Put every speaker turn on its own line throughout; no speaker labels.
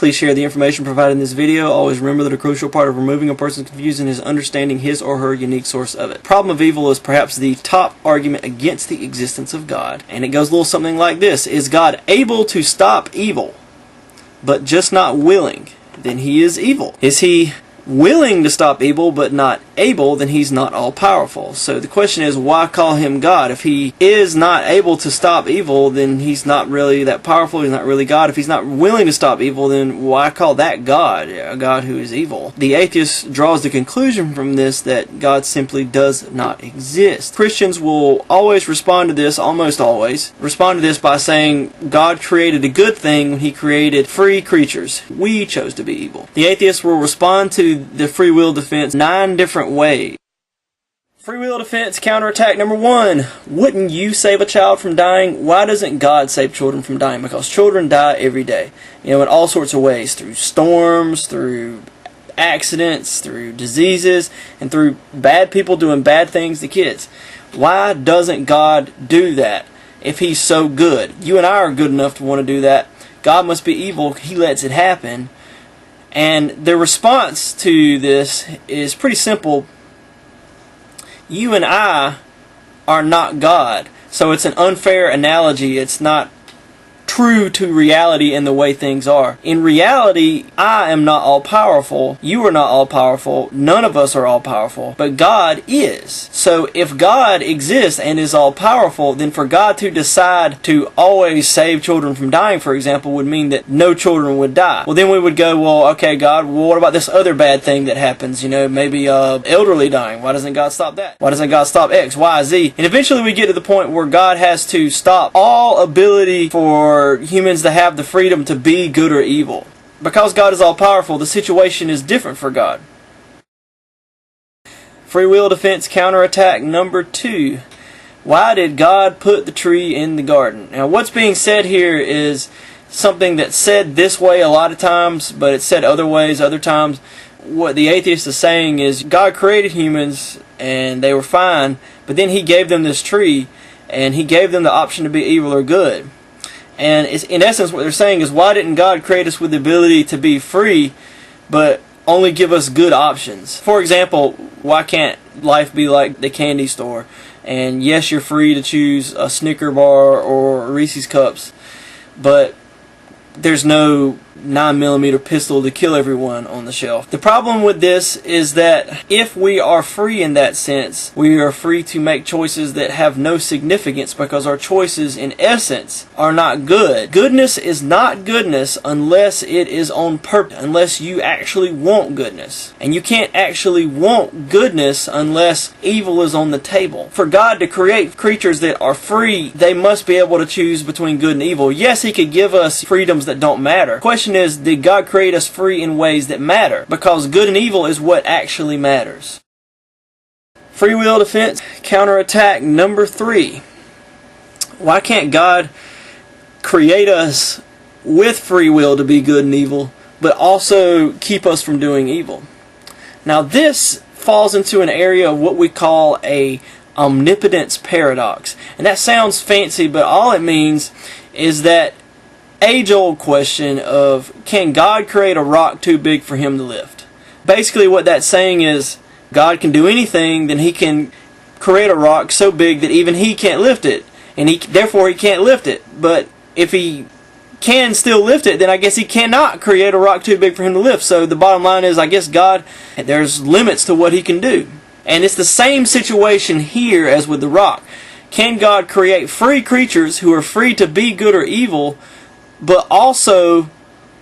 Please share the information provided in this video. Always remember that a crucial part of removing a person's confusion is understanding his or her unique source of it. Problem of evil is perhaps the top argument against the existence of God. And it goes a little something like this. Is God able to stop evil, but just not willing? Then he is evil. Is he willing to stop evil but not able? Then he's not all-powerful. So the question is, why call him God? If he is not able to stop evil, then he's not really that powerful. He's not really God. If he's not willing to stop evil, then why call that God, a God who is evil? The atheist draws the conclusion from this that God simply does not exist. Christians will always respond to this, almost always, respond to this by saying God created a good thing when he created free creatures. We chose to be evil. The atheist will respond to the free will defense 9 different ways. Free will defense counterattack number 1. Wouldn't you save a child from dying? Why doesn't God save children from dying? Because children die every day. In all sorts of ways. Through storms, through accidents, through diseases, and through bad people doing bad things to kids. Why doesn't God do that if he's so good? You and I are good enough to want to do that. God must be evil. He lets it happen. And the response to this is pretty simple. You and I are not God. So it's an unfair analogy. It's not true to reality and the way things are. In reality, I am not all-powerful. You are not all-powerful. None of us are all-powerful. But God is. So if God exists and is all-powerful, then for God to decide to always save children from dying, for example, would mean that no children would die. Well, then we would go, well, okay, God, well, what about this other bad thing that happens? Maybe elderly dying. Why doesn't God stop that? Why doesn't God stop X, Y, Z? And eventually we get to the point where God has to stop all ability for humans to have the freedom to be good or evil. Because God is all-powerful, the situation is different for God. Free will defense counterattack number 2. Why did God put the tree in the garden? Now what's being said here is something that's said this way a lot of times, but it's said other ways other times. What the atheist is saying is God created humans and they were fine, but then he gave them this tree and he gave them the option to be evil or good. And it's, in essence, what they're saying is, why didn't God create us with the ability to be free, but only give us good options? For example, why can't life be like the candy store? And yes, you're free to choose a Snicker bar or Reese's Cups, but there's no 9mm pistol to kill everyone on the shelf. The problem with this is that if we are free in that sense, we are free to make choices that have no significance because our choices in essence are not good. Goodness is not goodness unless it is on purpose, unless you actually want goodness. And you can't actually want goodness unless evil is on the table. For God to create creatures that are free, they must be able to choose between good and evil. Yes, he could give us freedoms that don't matter. The question is, did God create us free in ways that matter? Because good and evil is what actually matters. Free will defense counterattack number 3. Why can't God create us with free will to be good and evil, but also keep us from doing evil? Now this falls into an area of what we call a omnipotence paradox. And that sounds fancy, but all it means is that age-old question of, can God create a rock too big for him to lift? Basically what that's saying is, God can do anything, then he can create a rock so big that even he can't lift it, and therefore he can't lift it. But if he can still lift it, then I guess he cannot create a rock too big for him to lift. So the bottom line is, I guess God, there's limits to what he can do. And it's the same situation here as with the rock. Can God create free creatures who are free to be good or evil, but also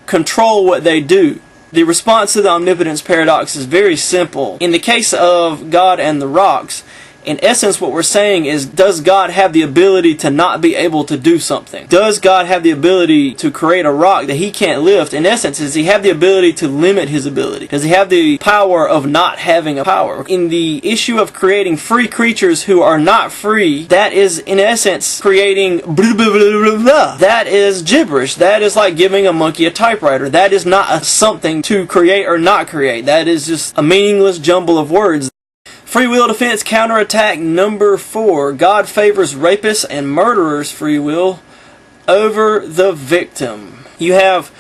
control what they do? The response to the omnipotence paradox is very simple. In the case of God and the rocks, in essence what we're saying is, does God have the ability to not be able to do something? Does God have the ability to create a rock that he can't lift? In essence, does he have the ability to limit his ability? Does he have the power of not having a power? In the issue of creating free creatures who are not free, that is in essence creating blah, blah, blah, blah, blah. That is gibberish. That is like giving a monkey a typewriter. That is not a something to create or not create. That is just a meaningless jumble of words. Free will defense counterattack number 4. God favors rapists and murderers' free will over the victim. You have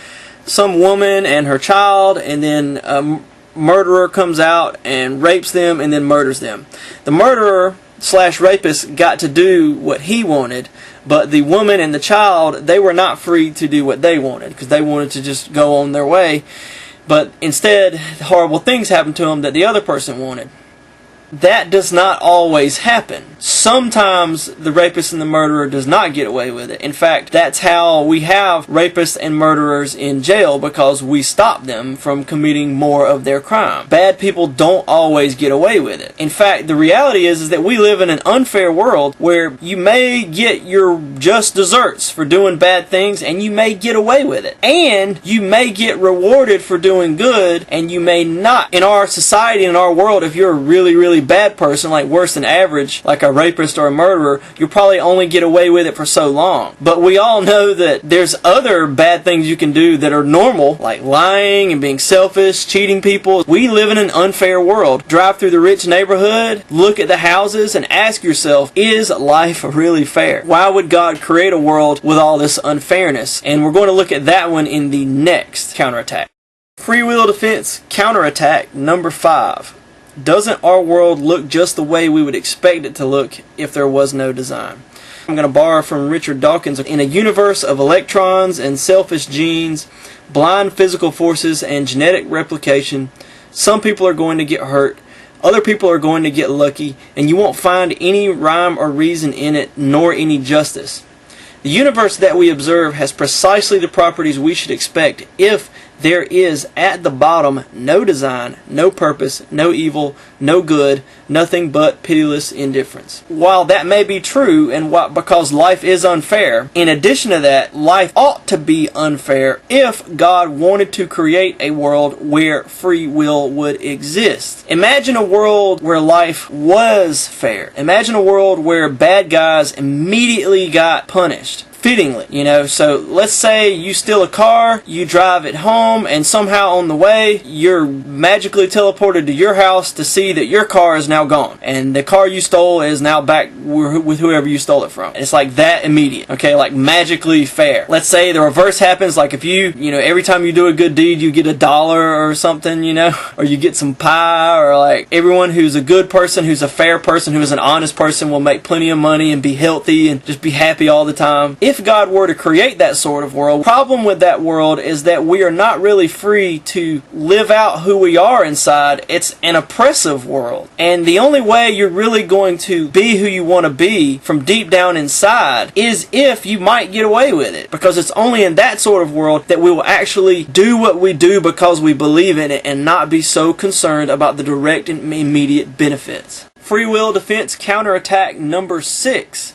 some woman and her child, and then a murderer comes out and rapes them and then murders them. The murderer / rapist got to do what he wanted, but the woman and the child, they were not free to do what they wanted, because they wanted to just go on their way. But instead, horrible things happened to them that the other person wanted. That does not always happen. Sometimes the rapist and the murderer does not get away with it. In fact, that's how we have rapists and murderers in jail, because we stop them from committing more of their crime. Bad people don't always get away with it. In fact, the reality is that we live in an unfair world where you may get your just desserts for doing bad things, and you may get away with it. And you may get rewarded for doing good, and you may not. In our society, in our world, if you're a really bad person, like worse than average, like a rapist or a murderer, you'll probably only get away with it for so long. But we all know that there's other bad things you can do that are normal, like lying and being selfish, cheating people. We live in an unfair world. Drive through the rich neighborhood, look at the houses, and ask yourself, is life really fair? Why would God create a world with all this unfairness? And we're going to look at that one in the next counterattack. Free will defense counterattack number 5. Doesn't our world look just the way we would expect it to look if there was no design? I'm going to borrow from Richard Dawkins. In a universe of electrons and selfish genes, blind physical forces, and genetic replication, some people are going to get hurt, other people are going to get lucky, and you won't find any rhyme or reason in it, nor any justice. The universe that we observe has precisely the properties we should expect if there is at the bottom no design, no purpose, no evil, no good, nothing but pitiless indifference. While that may be true, and because life is unfair, in addition to that, life ought to be unfair if God wanted to create a world where free will would exist. Imagine a world where life was fair. Imagine a world where bad guys immediately got punished. Fittingly, so let's say you steal a car, you drive it home, and somehow on the way, you're magically teleported to your house to see that your car is now gone, and the car you stole is now back with whoever you stole it from. It's like that immediate, okay, like magically fair. Let's say the reverse happens, like if you every time you do a good deed, you get $1 or something, or you get some pie, or like everyone who's a good person, who's a fair person, who is an honest person will make plenty of money and be healthy and just be happy all the time. If God were to create that sort of world, the problem with that world is that we are not really free to live out who we are inside. It's an oppressive world. And the only way you're really going to be who you want to be from deep down inside is if you might get away with it. Because it's only in that sort of world that we will actually do what we do because we believe in it and not be so concerned about the direct and immediate benefits. Free will defense counterattack number 6.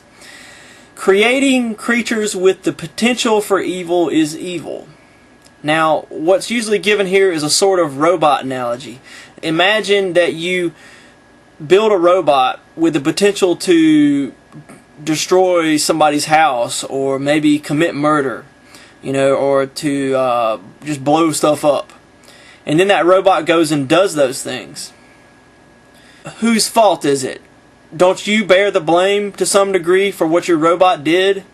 Creating creatures with the potential for evil is evil. Now, what's usually given here is a sort of robot analogy. Imagine that you build a robot with the potential to destroy somebody's house, or maybe commit murder, or to just blow stuff up. And then that robot goes and does those things. Whose fault is it? Don't you bear the blame to some degree for what your robot did?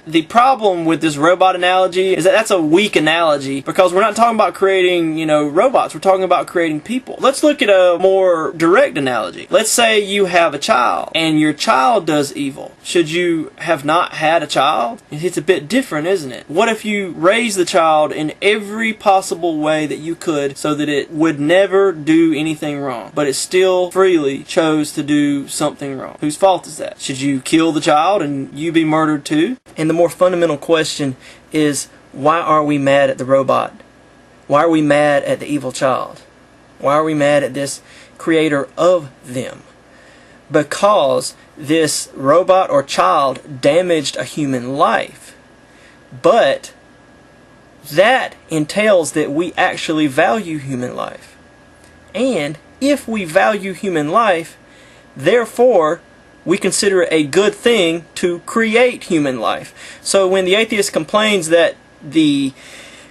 The problem with this robot analogy is that that's a weak analogy, because we're not talking about creating, robots. We're talking about creating people. Let's look at a more direct analogy. Let's say you have a child, and your child does evil. Should you have not had a child? It's a bit different, isn't it? What if you raise the child in every possible way that you could so that it would never do anything wrong, but it still freely chose to do something wrong? Whose fault is that? Should you kill the child and you be murdered too? And the more fundamental question is, why are we mad at the robot? Why are we mad at the evil child? Why are we mad at this creator of them? Because this robot or child damaged a human life. But that entails that we actually value human life. And if we value human life, therefore we consider it a good thing to create human life. So when the atheist complains that the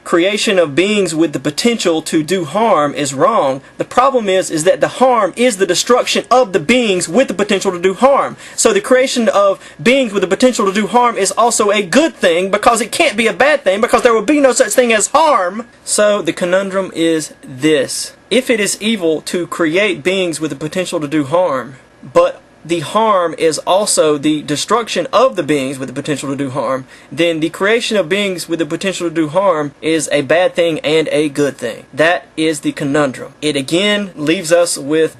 creation of beings with the potential to do harm is wrong. The problem is that the harm is the destruction of the beings with the potential to do harm. So the creation of beings with the potential to do harm is also a good thing, because it can't be a bad thing, because there will be no such thing as harm. So the conundrum is this: if it is evil to create beings with the potential to do harm, but the harm is also the destruction of the beings with the potential to do harm, then the creation of beings with the potential to do harm is a bad thing and a good thing. That is the conundrum. It again leaves us with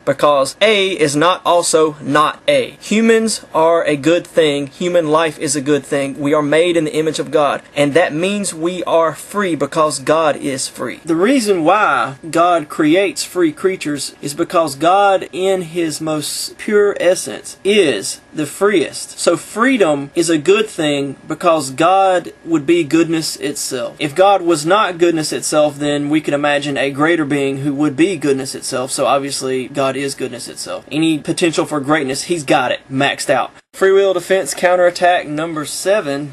because A is not also not A. Humans are a good thing. Human life is a good thing. We are made in the image of God, and that means we are free because God is free. The reason why God creates free creatures is because God, in His most pure essence, is the freest. So freedom is a good thing because God would be goodness itself. If God was not goodness itself, then we could imagine a greater being who would be goodness itself. So obviously God is goodness itself. Any potential for greatness, He's got it maxed out. Free will defense counterattack number 7.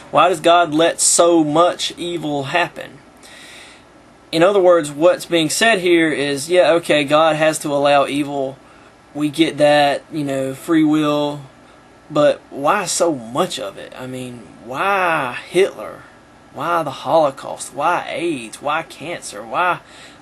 Why does God let so much evil happen? In other words, what's being said here is, yeah, okay, God has to allow evil. We get that, free will. But why so much of it? I mean, why Hitler? Why the Holocaust? Why AIDS? Why cancer? Why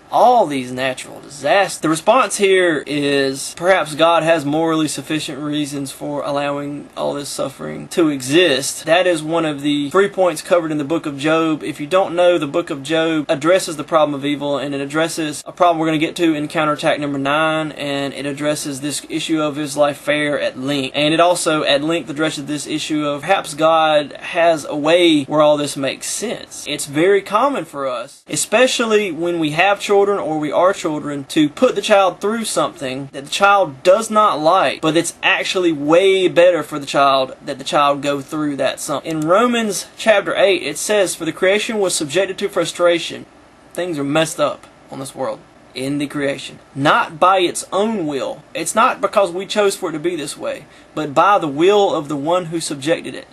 all these natural disasters? The response here is perhaps God has morally sufficient reasons for allowing all this suffering to exist. That is one of the 3 points covered in the book of Job. If you don't know, the book of Job addresses the problem of evil, and it addresses a problem we're going to get to in counterattack number 9, and it addresses this issue of Is life fair at length. And it also at length addresses this issue of perhaps God has a way where all this makes sense. It's very common for us, especially when we have children or we are children, to put the child through something that the child does not like, but it's actually way better for the child that the child go through that something. In Romans chapter 8, it says, "For the creation was subjected to frustration." Things are messed up on this world in the creation, not by its own will. It's not because we chose for it to be this way, but by the will of the one who subjected it.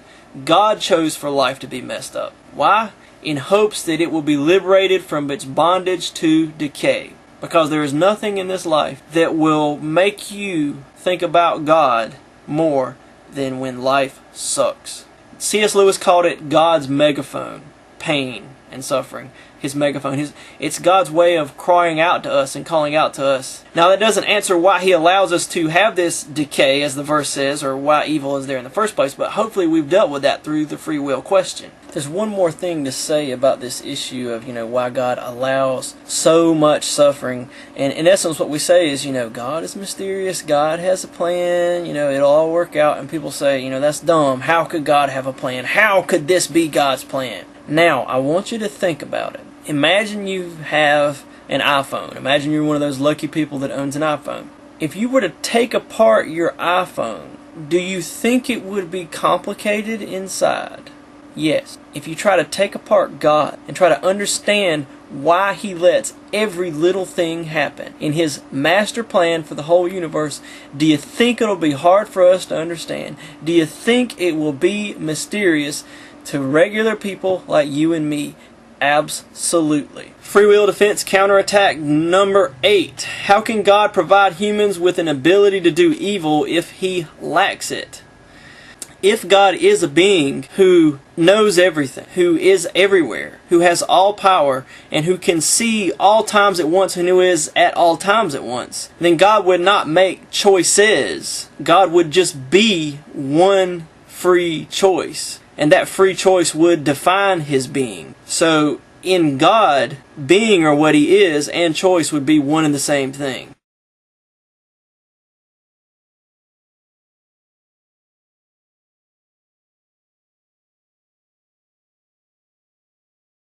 God chose for life to be messed up. Why? In hopes that it will be liberated from its bondage to decay. Because there is nothing in this life that will make you think about God more than when life sucks. C.S. Lewis called it God's megaphone, pain and suffering. His megaphone. It's God's way of crying out to us and calling out to us. Now that doesn't answer why He allows us to have this decay, as the verse says, or why evil is there in the first place, but hopefully we've dealt with that through the free will question. There's one more thing to say about this issue of, why God allows so much suffering. And in essence what we say is, God is mysterious, God has a plan, it'll all work out. And people say, that's dumb. How could God have a plan? How could this be God's plan? Now, I want you to think about it. Imagine you have an iPhone. Imagine you're one of those lucky people that owns an iPhone. If you were to take apart your iPhone, do you think it would be complicated inside? Yes. If you try to take apart God and try to understand why He lets every little thing happen in His master plan for the whole universe, do you think it'll be hard for us to understand? Do you think it will be mysterious to regular people like you and me? Absolutely. Free will defense counterattack number 8. How can God provide humans with an ability to do evil if He lacks it? If God is a being who knows everything, who is everywhere, who has all power, and who can see all times at once, and who is at all times at once, then God would not make choices. God would just be one free choice. And that free choice would define His being. So in God, being or what He is and choice would be one and the same thing.